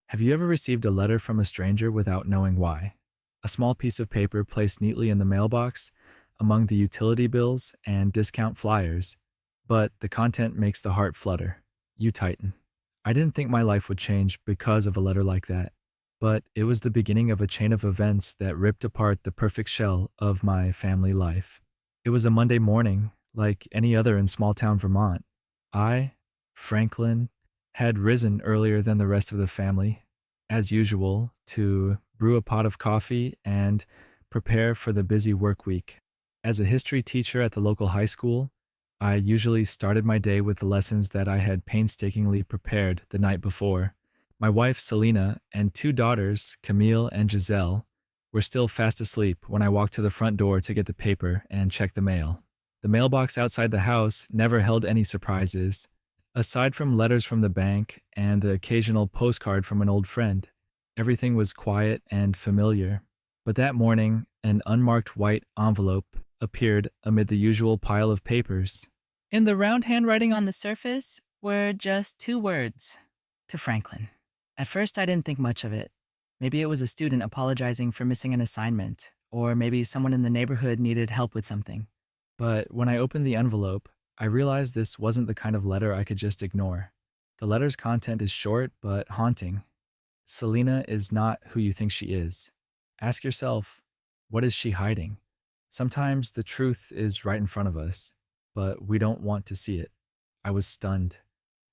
Have you ever received a letter from a stranger without knowing why? A small piece of paper placed neatly in the mailbox among the utility bills and discount flyers, but the content makes the heart flutter. You tighten. I didn't think my life would change because of a letter like that, but it was the beginning of a chain of events that ripped apart the perfect shell of my family life. It was a Monday morning, like any other in small town Vermont. I, Franklin, had risen earlier than the rest of the family, as usual, to brew a pot of coffee and prepare for the busy work week. As a history teacher at the local high school, I usually started my day with the lessons that I had painstakingly prepared the night before. My wife, Selena, and two daughters, Camille and Giselle, were still fast asleep when I walked to the front door to get the paper and check the mail. The mailbox outside the house never held any surprises. Aside from letters from the bank and the occasional postcard from an old friend, everything was quiet and familiar. But that morning, an unmarked white envelope appeared amid the usual pile of papers. In the round handwriting on the surface were just two words: to Franklin. At first, I didn't think much of it. Maybe it was a student apologizing for missing an assignment, or maybe someone in the neighborhood needed help with something. But when I opened the envelope, I realized this wasn't the kind of letter I could just ignore. The letter's content is short but haunting. Selena is not who you think she is. Ask yourself, what is she hiding? Sometimes the truth is right in front of us, but we don't want to see it. I was stunned.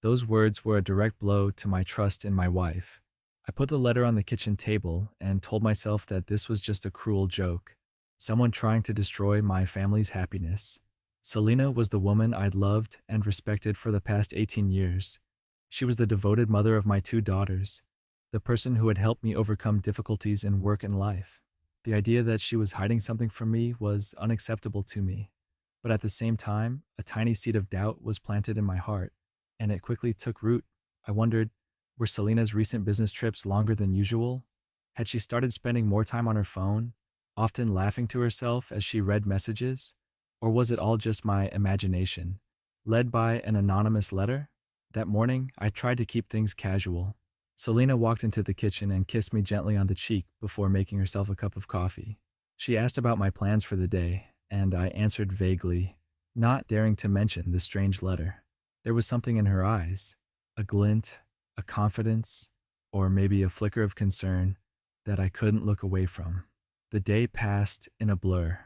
Those words were a direct blow to my trust in my wife. I put the letter on the kitchen table and told myself that this was just a cruel joke, someone trying to destroy my family's happiness. Selena was the woman I'd loved and respected for the past 18 years. She was the devoted mother of my two daughters, the person who had helped me overcome difficulties in work and life. The idea that she was hiding something from me was unacceptable to me. But at the same time, a tiny seed of doubt was planted in my heart, and it quickly took root. I wondered, were Selena's recent business trips longer than usual? Had she started spending more time on her phone, often laughing to herself as she read messages? Or was it all just my imagination, led by an anonymous letter? That morning, I tried to keep things casual. Selena walked into the kitchen and kissed me gently on the cheek before making herself a cup of coffee. She asked about my plans for the day, and I answered vaguely, not daring to mention the strange letter. There was something in her eyes, a glint, a confidence, or maybe a flicker of concern that I couldn't look away from. The day passed in a blur.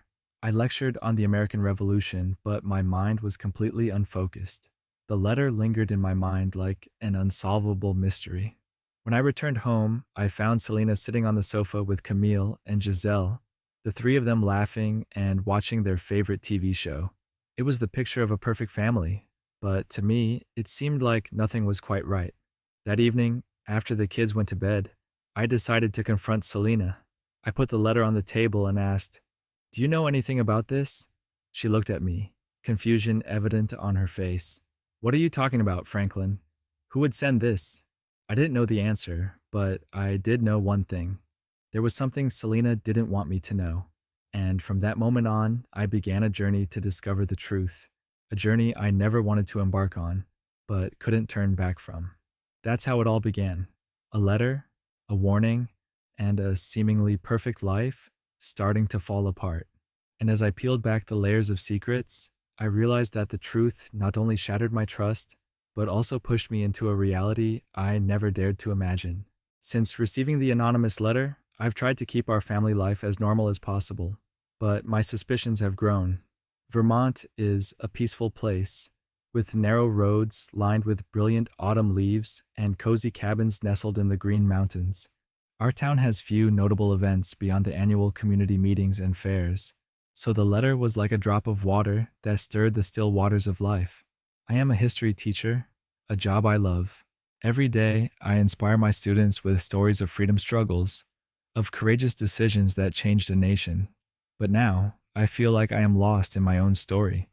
I lectured on the American Revolution, but my mind was completely unfocused. The letter lingered in my mind like an unsolvable mystery. When I returned home, I found Selena sitting on the sofa with Camille and Giselle, the three of them laughing and watching their favorite TV show. It was the picture of a perfect family, but to me, it seemed like nothing was quite right. That evening, after the kids went to bed, I decided to confront Selena. I put the letter on the table and asked, "Do you know anything about this?" She looked at me, confusion evident on her face. "What are you talking about, Franklin? Who would send this?" I didn't know the answer, but I did know one thing. There was something Selena didn't want me to know. And from that moment on, I began a journey to discover the truth, a journey I never wanted to embark on, but couldn't turn back from. That's how it all began. A letter, a warning, and a seemingly perfect life starting to fall apart. And as I peeled back the layers of secrets, I realized that the truth not only shattered my trust, but also pushed me into a reality I never dared to imagine. Since receiving the anonymous letter, I've tried to keep our family life as normal as possible, but my suspicions have grown. Vermont is a peaceful place, with narrow roads lined with brilliant autumn leaves and cozy cabins nestled in the green mountains. Our town has few notable events beyond the annual community meetings and fairs, so the letter was like a drop of water that stirred the still waters of life. I am a history teacher, a job I love. Every day, I inspire my students with stories of freedom struggles, of courageous decisions that changed a nation. But now, I feel like I am lost in my own story,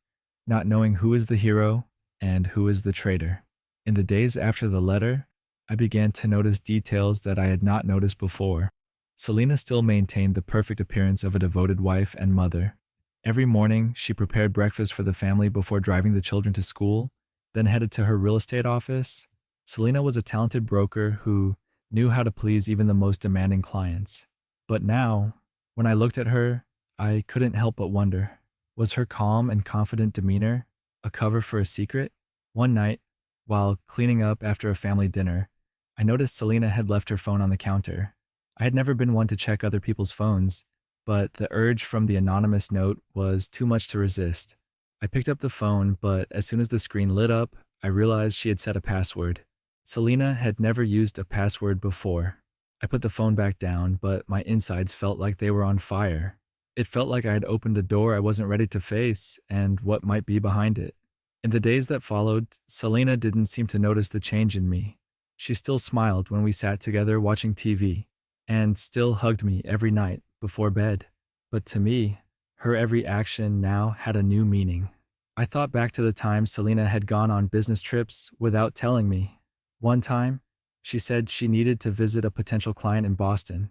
not knowing who is the hero and who is the traitor. In the days after the letter, I began to notice details that I had not noticed before. Selena still maintained the perfect appearance of a devoted wife and mother. Every morning, she prepared breakfast for the family before driving the children to school, then headed to her real estate office. Selena was a talented broker who knew how to please even the most demanding clients. But now, when I looked at her, I couldn't help but wonder, was her calm and confident demeanor a cover for a secret? One night, while cleaning up after a family dinner, I noticed Selena had left her phone on the counter. I had never been one to check other people's phones, but the urge from the anonymous note was too much to resist. I picked up the phone, but as soon as the screen lit up, I realized she had set a password. Selena had never used a password before. I put the phone back down, but my insides felt like they were on fire. It felt like I had opened a door I wasn't ready to face and what might be behind it. In the days that followed, Selena didn't seem to notice the change in me. She still smiled when we sat together watching TV, and still hugged me every night before bed. But to me, her every action now had a new meaning. I thought back to the times Selena had gone on business trips without telling me. One time, she said she needed to visit a potential client in Boston,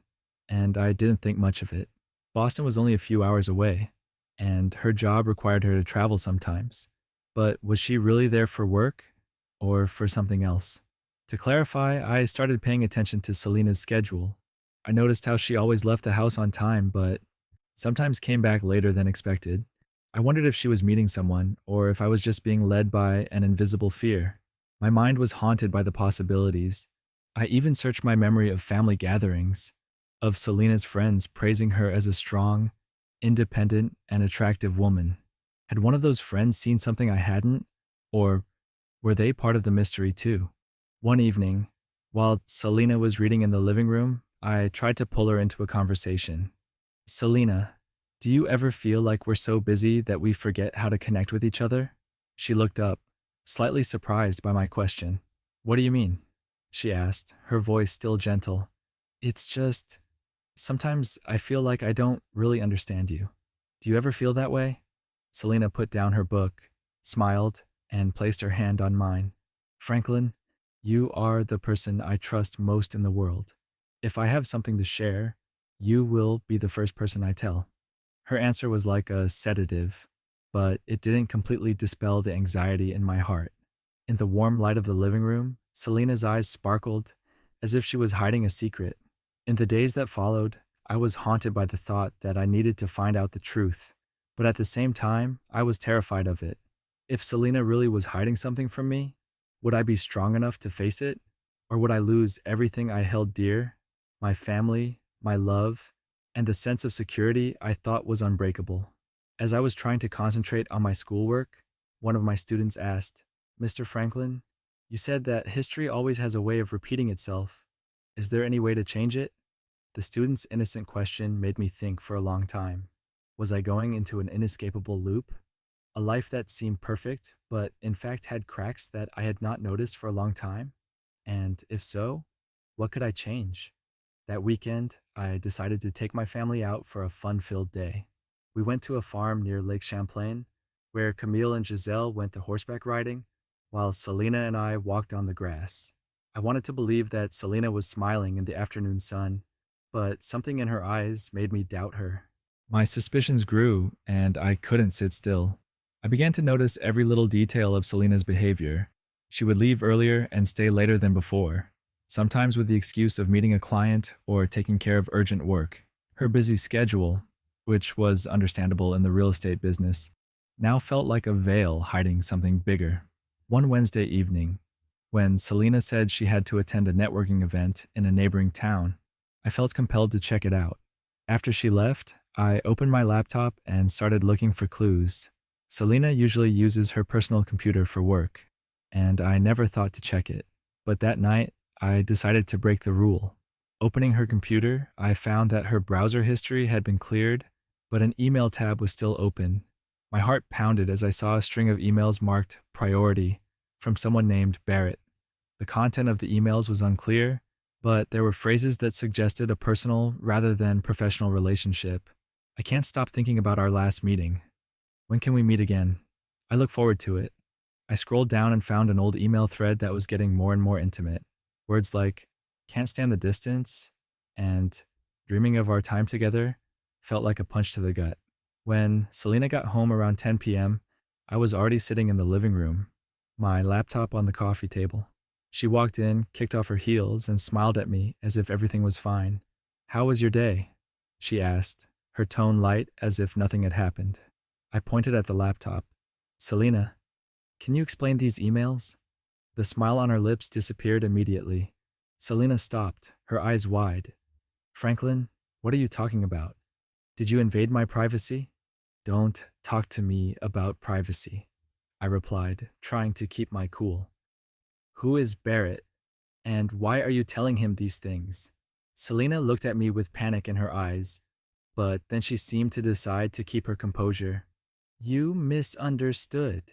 and I didn't think much of it. Boston was only a few hours away, and her job required her to travel sometimes. But was she really there for work or for something else? To clarify, I started paying attention to Selena's schedule. I noticed how she always left the house on time, but sometimes came back later than expected. I wondered if she was meeting someone or if I was just being led by an invisible fear. My mind was haunted by the possibilities. I even searched my memory of family gatherings, of Selena's friends praising her as a strong, independent, and attractive woman. Had one of those friends seen something I hadn't? Or were they part of the mystery too? One evening, while Selena was reading in the living room, I tried to pull her into a conversation. Selena, do you ever feel like we're so busy that we forget how to connect with each other? She looked up, slightly surprised by my question. What do you mean? She asked, her voice still gentle. It's just, sometimes I feel like I don't really understand you. Do you ever feel that way? Selena put down her book, smiled, and placed her hand on mine. Franklin, you are the person I trust most in the world. If I have something to share, you will be the first person I tell. Her answer was like a sedative, but it didn't completely dispel the anxiety in my heart. In the warm light of the living room, Selena's eyes sparkled as if she was hiding a secret. In the days that followed, I was haunted by the thought that I needed to find out the truth, but at the same time, I was terrified of it. If Selena really was hiding something from me, would I be strong enough to face it? Or would I lose everything I held dear? My family, my love, and the sense of security I thought was unbreakable. As I was trying to concentrate on my schoolwork, one of my students asked, Mr. Franklin, you said that history always has a way of repeating itself. Is there any way to change it? The student's innocent question made me think for a long time. Was I going into an inescapable loop? A life that seemed perfect, but in fact had cracks that I had not noticed for a long time? And if so, what could I change? That weekend, I decided to take my family out for a fun-filled day. We went to a farm near Lake Champlain, where Camille and Giselle went to horseback riding, while Selena and I walked on the grass. I wanted to believe that Selena was smiling in the afternoon sun, but something in her eyes made me doubt her. My suspicions grew, and I couldn't sit still. I began to notice every little detail of Selena's behavior. She would leave earlier and stay later than before, sometimes with the excuse of meeting a client or taking care of urgent work. Her busy schedule, which was understandable in the real estate business, now felt like a veil hiding something bigger. One Wednesday evening, when Selena said she had to attend a networking event in a neighboring town, I felt compelled to check it out. After she left, I opened my laptop and started looking for clues. Selena usually uses her personal computer for work, and I never thought to check it. But that night, I decided to break the rule. Opening her computer, I found that her browser history had been cleared, but an email tab was still open. My heart pounded as I saw a string of emails marked priority from someone named Barrett. The content of the emails was unclear, but there were phrases that suggested a personal rather than professional relationship. I can't stop thinking about our last meeting. When can we meet again? I look forward to it. I scrolled down and found an old email thread that was getting more and more intimate. Words like, can't stand the distance, and dreaming of our time together felt like a punch to the gut. When Selena got home around 10 p.m., I was already sitting in the living room, my laptop on the coffee table. She walked in, kicked off her heels, and smiled at me as if everything was fine. "How was your day?" she asked, her tone light as if nothing had happened. I pointed at the laptop. "Selena, can you explain these emails?" The smile on her lips disappeared immediately. Selena stopped, her eyes wide. "Franklin, what are you talking about? Did you invade my privacy?" "Don't talk to me about privacy," I replied, trying to keep my cool. "Who is Barrett, and why are you telling him these things?" Selena looked at me with panic in her eyes, but then she seemed to decide to keep her composure. "You misunderstood.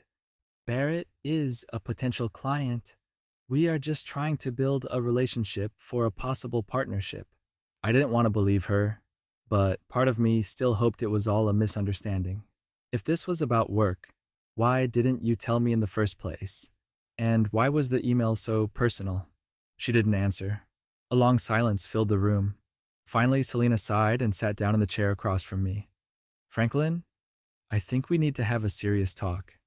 Barrett is a potential client. We are just trying to build a relationship for a possible partnership." I didn't want to believe her, but part of me still hoped it was all a misunderstanding. "If this was about work, why didn't you tell me in the first place? And why was the email so personal?" She didn't answer. A long silence filled the room. Finally, Selena sighed and sat down in the chair across from me. "Franklin, I think we need to have a serious talk."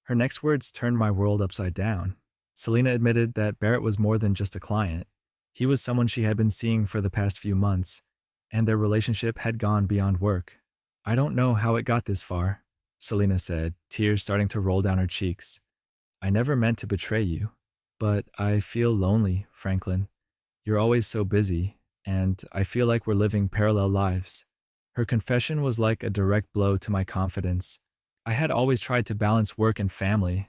Her next words turned my world upside down. Selena admitted that Barrett was more than just a client. He was someone she had been seeing for the past few months, and their relationship had gone beyond work. "I don't know how it got this far," Selena said, tears starting to roll down her cheeks. "I never meant to betray you, but I feel lonely, Franklin. You're always so busy, and I feel like we're living parallel lives." Her confession was like a direct blow to my confidence. I had always tried to balance work and family,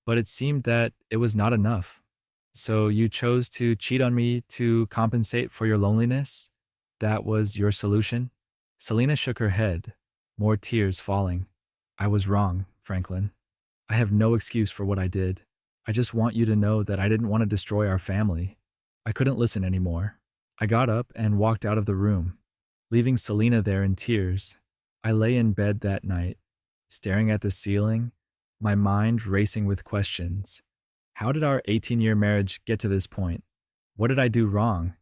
but it seemed that it was not enough. "So you chose to cheat on me to compensate for your loneliness? That was your solution?" Selena shook her head, more tears falling. "I was wrong, Franklin. I have no excuse for what I did. I just want you to know that I didn't want to destroy our family." I couldn't listen anymore. I got up and walked out of the room, leaving Selena there in tears. I lay in bed that night, staring at the ceiling, my mind racing with questions. How did our 18-year marriage get to this point? What did I do wrong?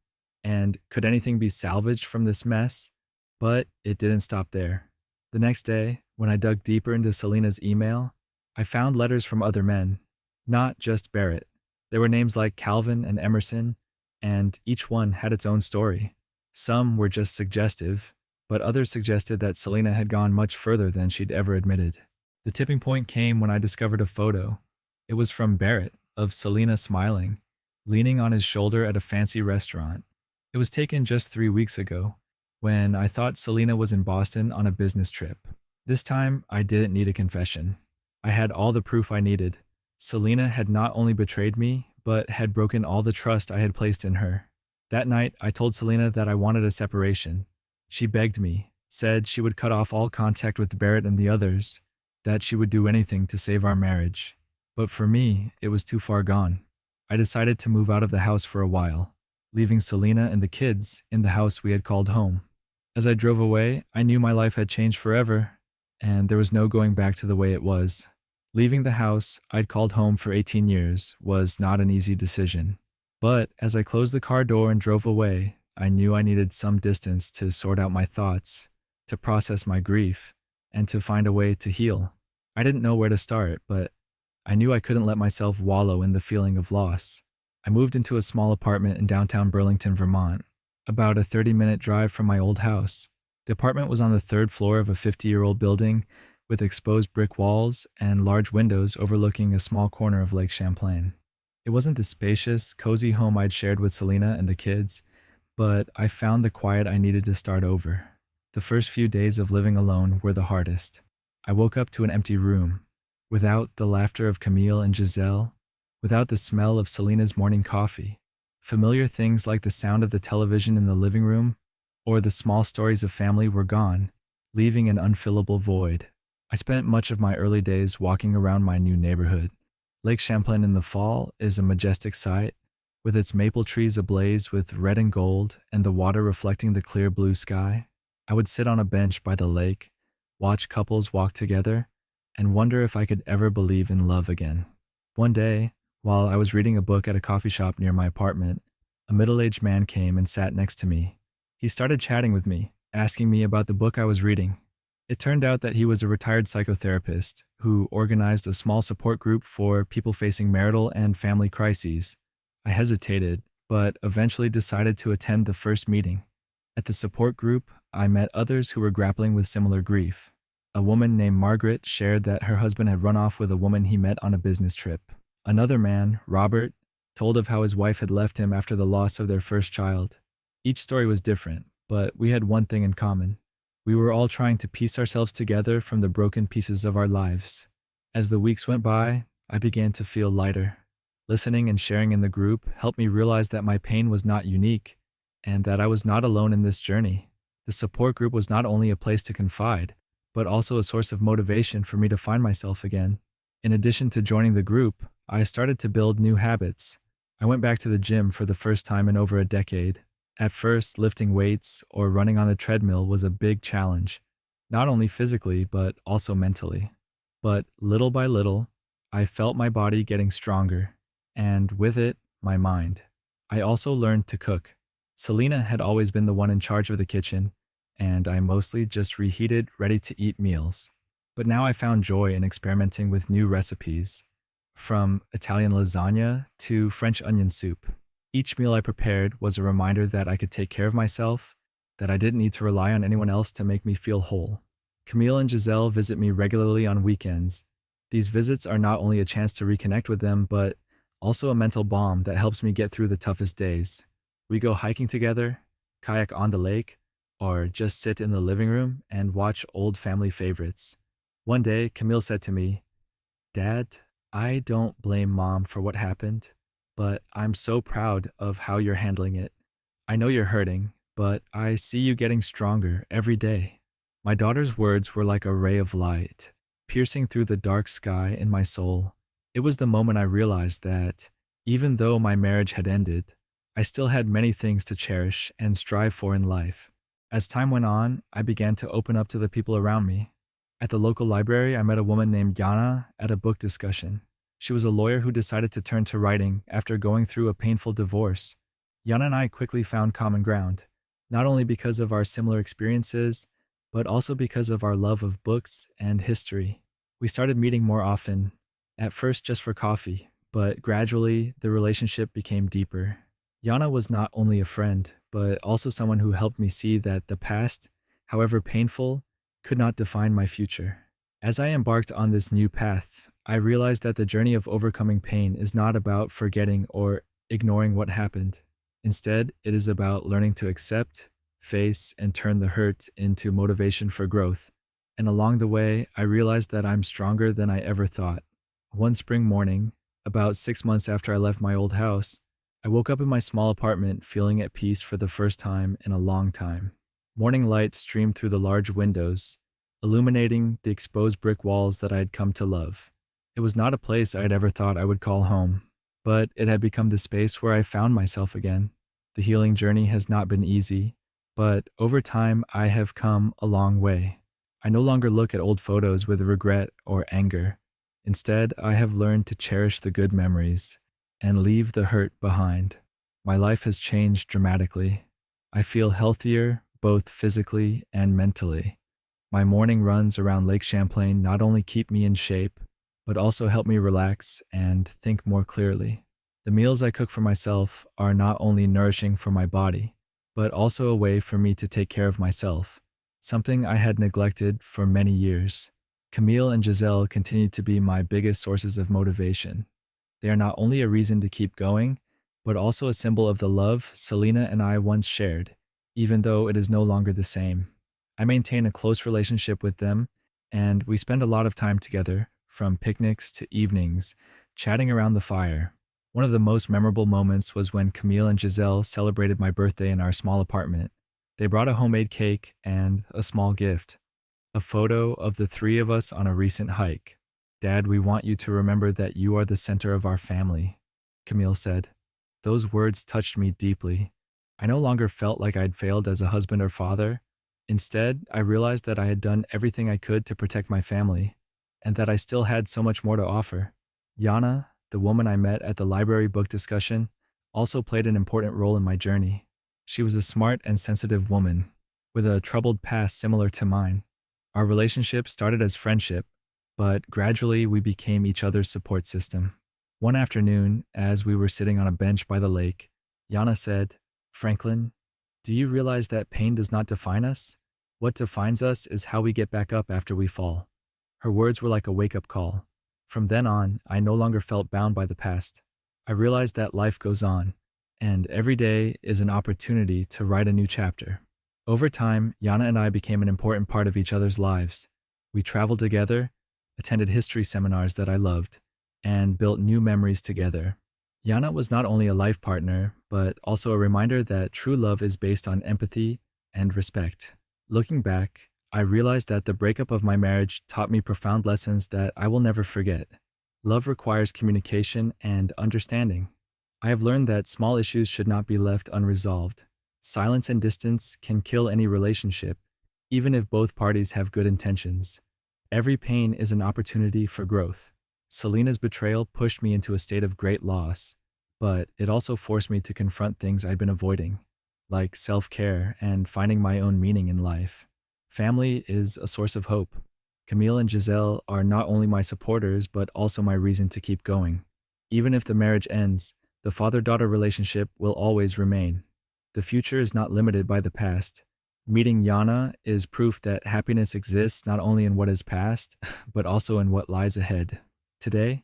And could anything be salvaged from this mess? But it didn't stop there. The next day, when I dug deeper into Selena's email, I found letters from other men, not just Barrett. There were names like Calvin and Emerson, and each one had its own story. Some were just suggestive, but others suggested that Selena had gone much further than she'd ever admitted. The tipping point came when I discovered a photo. It was from Barrett, of Selena smiling, leaning on his shoulder at a fancy restaurant. It was taken just 3 weeks ago, when I thought Selena was in Boston on a business trip. This time, I didn't need a confession. I had all the proof I needed. Selena had not only betrayed me, but had broken all the trust I had placed in her. That night, I told Selena that I wanted a separation. She begged me, said she would cut off all contact with Barrett and the others, that she would do anything to save our marriage. But for me, it was too far gone. I decided to move out of the house for a while, leaving Selena and the kids in the house we had called home. As I drove away, I knew my life had changed forever, and there was no going back to the way it was. Leaving the house I'd called home for 18 years was not an easy decision. But as I closed the car door and drove away, I knew I needed some distance to sort out my thoughts, to process my grief, and to find a way to heal. I didn't know where to start, but I knew I couldn't let myself wallow in the feeling of loss. I moved into a small apartment in downtown Burlington, Vermont, about a 30-minute drive from my old house. The apartment was on the 3rd floor of a 50-year-old building with exposed brick walls and large windows overlooking a small corner of Lake Champlain. It wasn't the spacious, cozy home I'd shared with Selena and the kids, but I found the quiet I needed to start over. The first few days of living alone were the hardest. I woke up to an empty room, without the laughter of Camille and Giselle, without the smell of Selena's morning coffee. Familiar things like the sound of the television in the living room or the small stories of family were gone, leaving an unfillable void. I spent much of my early days walking around my new neighborhood. Lake Champlain in the fall is a majestic sight, with its maple trees ablaze with red and gold and the water reflecting the clear blue sky. I would sit on a bench by the lake, watch couples walk together, and wonder if I could ever believe in love again. One day, while I was reading a book at a coffee shop near my apartment, a middle-aged man came and sat next to me. He started chatting with me, asking me about the book I was reading. It turned out that he was a retired psychotherapist who organized a small support group for people facing marital and family crises. I hesitated, but eventually decided to attend the first meeting. At the support group, I met others who were grappling with similar grief. A woman named Margaret shared that her husband had run off with a woman he met on a business trip. Another man, Robert, told of how his wife had left him after the loss of their first child. Each story was different, but we had one thing in common. We were all trying to piece ourselves together from the broken pieces of our lives. As the weeks went by, I began to feel lighter. Listening and sharing in the group helped me realize that my pain was not unique and that I was not alone in this journey. The support group was not only a place to confide, but also a source of motivation for me to find myself again. In addition to joining the group, I started to build new habits. I went back to the gym for the first time in over a decade. At first, lifting weights or running on the treadmill was a big challenge, not only physically, but also mentally. But little by little, I felt my body getting stronger, and with it, my mind. I also learned to cook. Selena had always been the one in charge of the kitchen, and I mostly just reheated, ready-to-eat meals. But now I found joy in experimenting with new recipes, from Italian lasagna to French onion soup. Each meal I prepared was a reminder that I could take care of myself, that I didn't need to rely on anyone else to make me feel whole. Camille and Giselle visit me regularly on weekends. These visits are not only a chance to reconnect with them, but also a mental balm that helps me get through the toughest days. We go hiking together, kayak on the lake, or just sit in the living room and watch old family favorites. One day, Camille said to me, "Dad, I don't blame Mom for what happened, but I'm so proud of how you're handling it. I know you're hurting, but I see you getting stronger every day." My daughter's words were like a ray of light, piercing through the dark sky in my soul. It was the moment I realized that, even though my marriage had ended, I still had many things to cherish and strive for in life. As time went on, I began to open up to the people around me. At the local library, I met a woman named Yana at a book discussion. She was a lawyer who decided to turn to writing after going through a painful divorce. Yana and I quickly found common ground, not only because of our similar experiences, but also because of our love of books and history. We started meeting more often, at first just for coffee, but gradually the relationship became deeper. Yana was not only a friend, but also someone who helped me see that the past, however painful, could not define my future. As I embarked on this new path, I realized that the journey of overcoming pain is not about forgetting or ignoring what happened. Instead, it is about learning to accept, face, and turn the hurt into motivation for growth. And along the way, I realized that I'm stronger than I ever thought. One spring morning, about 6 months after I left my old house, I woke up in my small apartment feeling at peace for the first time in a long time. Morning light streamed through the large windows, illuminating the exposed brick walls that I had come to love. It was not a place I had ever thought I would call home, but it had become the space where I found myself again. The healing journey has not been easy, but over time I have come a long way. I no longer look at old photos with regret or anger. Instead, I have learned to cherish the good memories and leave the hurt behind. My life has changed dramatically. I feel healthier, both physically and mentally. My morning runs around Lake Champlain not only keep me in shape, but also help me relax and think more clearly. The meals I cook for myself are not only nourishing for my body, but also a way for me to take care of myself, something I had neglected for many years. Camille and Giselle continue to be my biggest sources of motivation. They are not only a reason to keep going, but also a symbol of the love Selena and I once shared, even though it is no longer the same. I maintain a close relationship with them, and we spend a lot of time together, from picnics to evenings, chatting around the fire. One of the most memorable moments was when Camille and Giselle celebrated my birthday in our small apartment. They brought a homemade cake and a small gift, a photo of the three of us on a recent hike. "Dad, we want you to remember that you are the center of our family," Camille said. Those words touched me deeply. I no longer felt like I'd failed as a husband or father. Instead, I realized that I had done everything I could to protect my family, and that I still had so much more to offer. Yana, the woman I met at the library book discussion, also played an important role in my journey. She was a smart and sensitive woman, with a troubled past similar to mine. Our relationship started as friendship, but gradually we became each other's support system. One afternoon, as we were sitting on a bench by the lake, Yana said, "Franklin, do you realize that pain does not define us? What defines us is how we get back up after we fall." Her words were like a wake-up call. From then on, I no longer felt bound by the past. I realized that life goes on, and every day is an opportunity to write a new chapter. Over time, Yana and I became an important part of each other's lives. We traveled together, attended history seminars that I loved, and built new memories together. Yana was not only a life partner, but also a reminder that true love is based on empathy and respect. Looking back, I realized that the breakup of my marriage taught me profound lessons that I will never forget. Love requires communication and understanding. I have learned that small issues should not be left unresolved. Silence and distance can kill any relationship, even if both parties have good intentions. Every pain is an opportunity for growth. Selena's betrayal pushed me into a state of great loss, but it also forced me to confront things I'd been avoiding, like self-care and finding my own meaning in life. Family is a source of hope. Camille and Giselle are not only my supporters, but also my reason to keep going. Even if the marriage ends, the father-daughter relationship will always remain. The future is not limited by the past. Meeting Yana is proof that happiness exists not only in what is past, but also in what lies ahead. Today,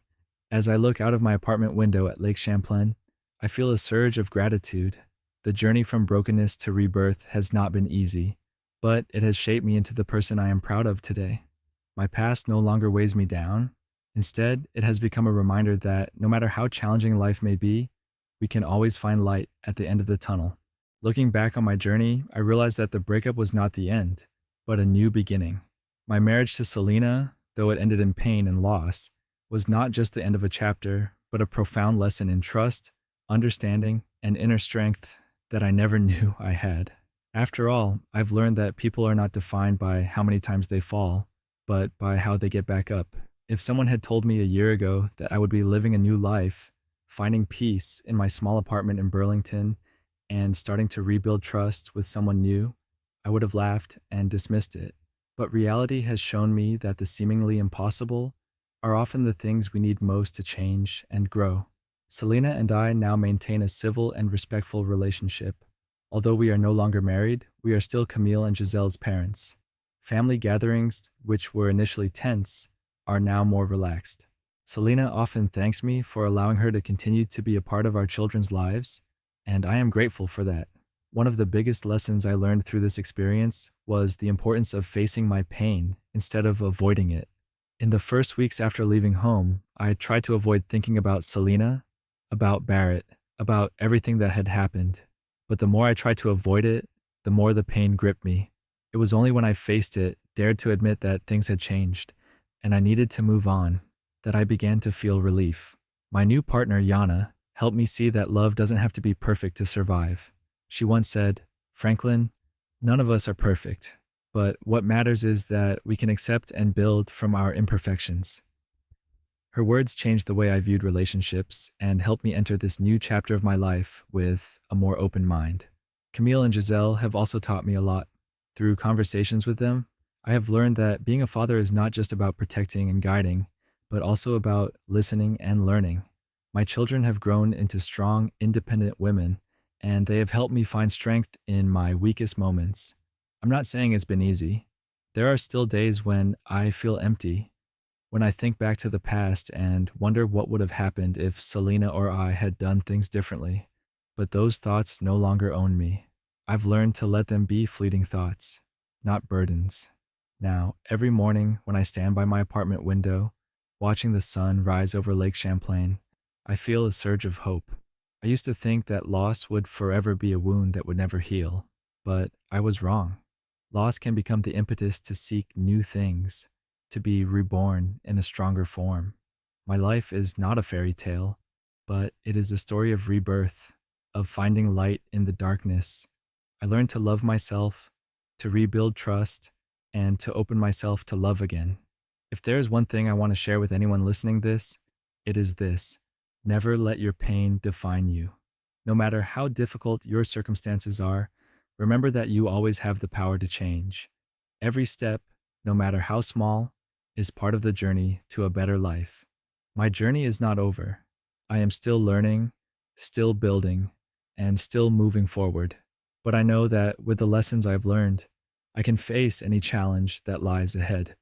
as I look out of my apartment window at Lake Champlain, I feel a surge of gratitude. The journey from brokenness to rebirth has not been easy, but it has shaped me into the person I am proud of today. My past no longer weighs me down. Instead, it has become a reminder that no matter how challenging life may be, we can always find light at the end of the tunnel. Looking back on my journey, I realized that the breakup was not the end, but a new beginning. My marriage to Selena, though it ended in pain and loss, was not just the end of a chapter, but a profound lesson in trust, understanding, and inner strength that I never knew I had. After all, I've learned that people are not defined by how many times they fall, but by how they get back up. If someone had told me a year ago that I would be living a new life, finding peace in my small apartment in Burlington, and starting to rebuild trust with someone new, I would have laughed and dismissed it. But reality has shown me that the seemingly impossible are often the things we need most to change and grow. Selena and I now maintain a civil and respectful relationship. Although we are no longer married, we are still Camille and Giselle's parents. Family gatherings, which were initially tense, are now more relaxed. Selena often thanks me for allowing her to continue to be a part of our children's lives, and I am grateful for that. One of the biggest lessons I learned through this experience was the importance of facing my pain instead of avoiding it. In the first weeks after leaving home, I tried to avoid thinking about Selena, about Barrett, about everything that had happened. But the more I tried to avoid it, the more the pain gripped me. It was only when I faced it, dared to admit that things had changed, and I needed to move on, that I began to feel relief. My new partner, Yana, helped me see that love doesn't have to be perfect to survive. She once said, "Franklin, none of us are perfect, but what matters is that we can accept and build from our imperfections." Her words changed the way I viewed relationships and helped me enter this new chapter of my life with a more open mind. Camille and Giselle have also taught me a lot. Through conversations with them, I have learned that being a father is not just about protecting and guiding, but also about listening and learning. My children have grown into strong, independent women, and they have helped me find strength in my weakest moments. I'm not saying it's been easy. There are still days when I feel empty, when I think back to the past and wonder what would have happened if Selena or I had done things differently. But those thoughts no longer own me. I've learned to let them be fleeting thoughts, not burdens. Now, every morning when I stand by my apartment window, watching the sun rise over Lake Champlain, I feel a surge of hope. I used to think that loss would forever be a wound that would never heal, but I was wrong. Loss can become the impetus to seek new things, to be reborn in a stronger form. My life is not a fairy tale, but it is a story of rebirth, of finding light in the darkness. I learned to love myself, to rebuild trust, and to open myself to love again. If there is one thing I want to share with anyone listening this, it is this: never let your pain define you. No matter how difficult your circumstances are, remember that you always have the power to change. Every step, no matter how small, is part of the journey to a better life. My journey is not over. I am still learning, still building, and still moving forward. But I know that with the lessons I've learned, I can face any challenge that lies ahead.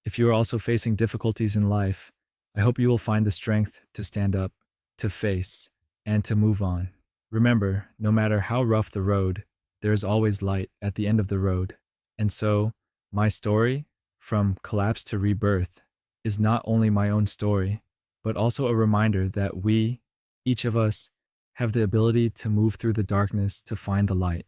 If you are also facing difficulties in life, I hope you will find the strength to stand up, to face, and to move on. Remember, no matter how rough the road, there is always light at the end of the road. And so, my story, from collapse to rebirth, is not only my own story, but also a reminder that we, each of us, have the ability to move through the darkness to find the light.